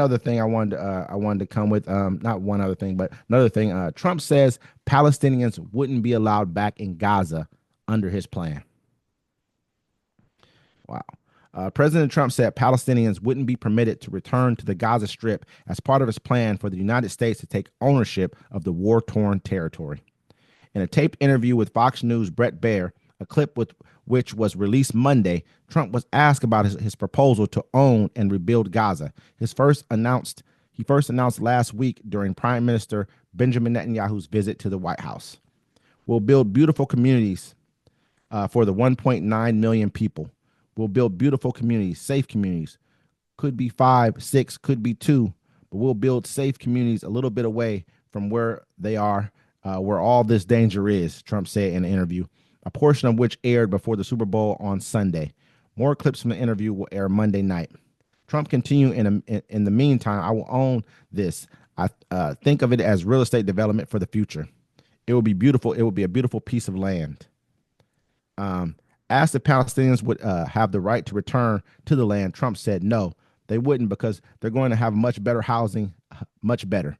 Other thing I wanted to come with, not one other thing, but another thing. Trump says Palestinians wouldn't be allowed back in Gaza under his plan. Wow. President Trump said Palestinians wouldn't be permitted to return to the Gaza Strip as part of his plan for the United States to take ownership of the war-torn territory. In a taped interview with Fox News Bret Baier, a clip with which was released Monday, Trump was asked about his proposal to own and rebuild Gaza. He first announced last week during Prime Minister Benjamin Netanyahu's visit to the White House. We'll build beautiful communities for the 1.9 million people. We'll build beautiful communities, safe communities. Could be 5, 6, could be 2, but we'll build safe communities a little bit away from where they are, where all this danger is, Trump said in an interview, a portion of which aired before the Super Bowl on Sunday. More clips from the interview will air Monday night. Trump continued, in the meantime, I will own this. I think of it as real estate development for the future. It will be beautiful. It will be a beautiful piece of land. Asked if Palestinians would have the right to return to the land, Trump said no, they wouldn't, because they're going to have much better housing, much better.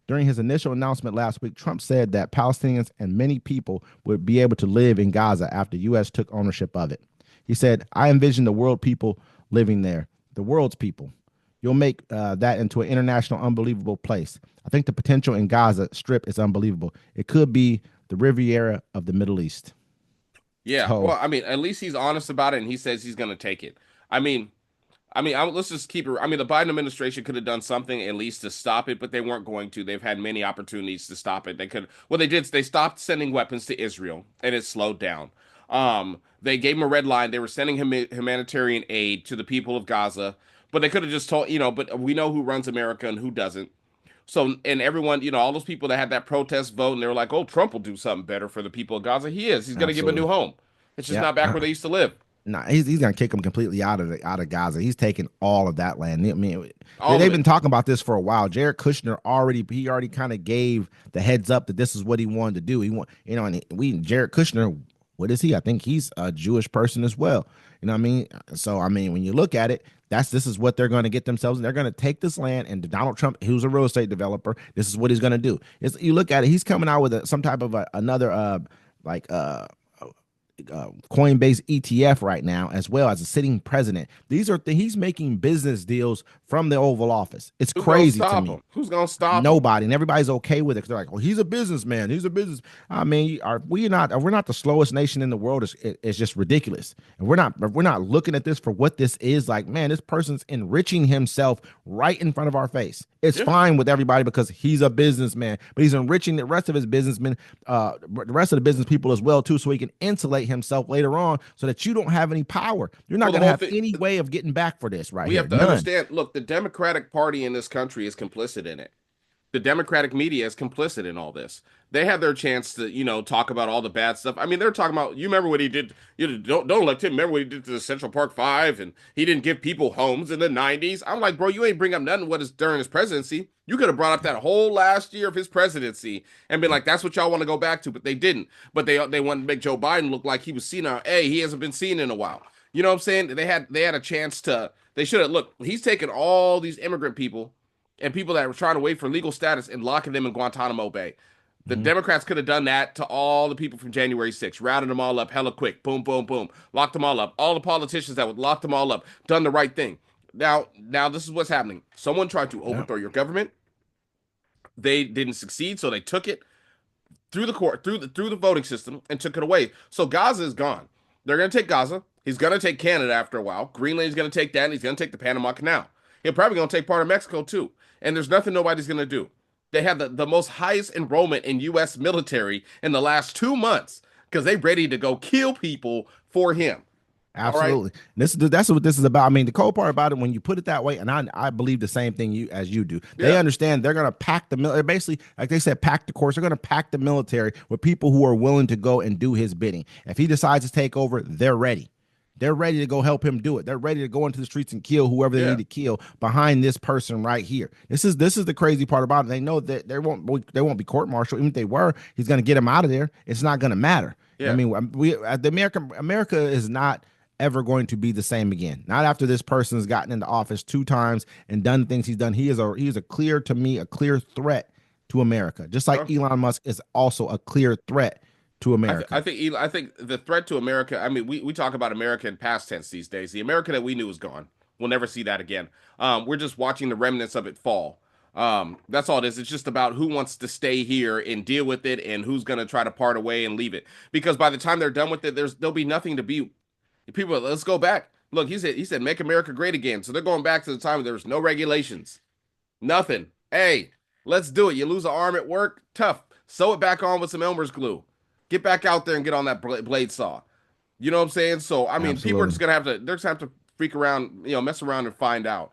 During his initial announcement last week, Trump said that Palestinians and many people would be able to live in Gaza after the U.S. took ownership of it. He said, I envision the world people living there, the world's people. You'll make that into an international, unbelievable place. I think the potential in Gaza Strip is unbelievable. It could be the Riviera of the Middle East. Yeah, So, well, I mean, at least he's honest about it, and he says he's going to take it. I mean, let's just keep it. I mean, the Biden administration could have done something at least to stop it, but they weren't going to. They've had many opportunities to stop it. They could. Well, they did. They stopped sending weapons to Israel, and it slowed down. They gave him a red line. They were sending humanitarian aid to the people of Gaza, but they could have just told, But we know who runs America and who doesn't. So, and everyone, all those people that had that protest vote, and they were like, "Oh, Trump will do something better for the people of Gaza." He is. He's going to give them a absolutely. new home. It's just Yeah. not back where they used to live. Nah, he's gonna kick them completely out of Gaza. He's taking all of that land. I mean, All of they've it. been talking about this for a while. Jared Kushner already kind of gave the heads up that this is what he wanted to do. He want and Jared Kushner, what is he? I think he's a Jewish person as well. You know what I mean? So I mean, when you look at it, this is what they're going to get themselves, and they're going to take this land. And Donald Trump, who's a real estate developer, this is what he's going to do. You look at it, he's coming out with some type of another like Coinbase ETF right now, as well as a sitting president. These are he's making business deals from the Oval Office. It's Who's gonna crazy to stop me. him? Who's gonna stop him? Nobody, and everybody's okay with it. They're like, "Well, he's a businessman. He's a business." I mean, we're not the slowest nation in the world. It's just ridiculous, and we're not looking at this for what this is. Like, man, this person's enriching himself right in front of our face. It's Yeah. fine with everybody because he's a businessman, but he's enriching the rest of his businessmen, the rest of the business people as well too, so he can insulate himself later on, so that you don't have any power. You're not Well, the going to whole have thing. any way of getting back for this right We here. have to None. understand. Look, the Democratic Party in this country is complicit in it. The Democratic media is complicit in all this. They had their chance to, talk about all the bad stuff. I mean, they're talking about. You remember what he did? Don't elect him. Remember what he did to the Central Park Five, and he didn't give people homes in the '90s. I'm like, bro, you ain't bring up nothing what is during his presidency. You could have brought up that whole last year of his presidency and been like, that's what y'all want to go back to, but they didn't. But they wanted to make Joe Biden look like he was senile. Hey, he hasn't been seen in a while. You know what I'm saying? They had a chance to. They should have look. He's taken all these immigrant people and people that were trying to wait for legal status and locking them in Guantanamo Bay. The Mhm. Democrats could have done that to all the people from January 6th, routed them all up hella quick, boom, boom, boom, locked them all up. All the politicians that would lock them all up, done the right thing. Now this is what's happening. Someone tried to Yeah. overthrow your government. They didn't succeed, so they took it through the court, through the voting system, and took it away. So Gaza is gone. They're going to take Gaza. He's going to take Canada after a while. Greenland's going to take that, and he's going to take the Panama Canal. He'll probably going to take part of Mexico too. And there's nothing nobody's going to do. They have the most highest enrollment in U.S. military in the last 2 months because they're ready to go kill people for him. All right. Absolutely. That's what this is about. I mean, the cool part about it, when you put it that way, and I believe the same thing as you do. They Yeah. understand they're gonna pack the military. Basically, like they said, pack the course. They're gonna pack the military with people who are willing to go and do his bidding. If he decides to take over, they're ready. They're ready to go help him do it. They're ready to go into the streets and kill whoever they Yeah. need to kill behind this person right here. This is the crazy part about it. They know that they won't be court martial. Even if they were, he's going to get him out of there. It's not going to matter. I Yeah. mean, America is not ever going to be the same again. Not after this person has gotten into office 2 times and done things he's done. He is a clear, to me, a clear threat to America. Just like Well, Elon Musk is also a clear threat to America. I think the threat to America. I mean, we talk about America in past tense these days. The America that we knew is gone. We'll never see that again. We're just watching the remnants of it fall. That's all it is. It's just about who wants to stay here and deal with it, and who's going to try to part away and leave it. Because by the time they're done with it, there'll be nothing to be. People, let's go back. Look, he said, make America great again. So they're going back to the time where there was no regulations, nothing. Hey, let's do it. You lose an arm at work, tough. Sew it back on with some Elmer's glue. Get back out there and get on that blade saw. You know what I'm saying? So I mean, people are Absolutely. just gonna have to. They're just gonna have to freak around, mess around and find out.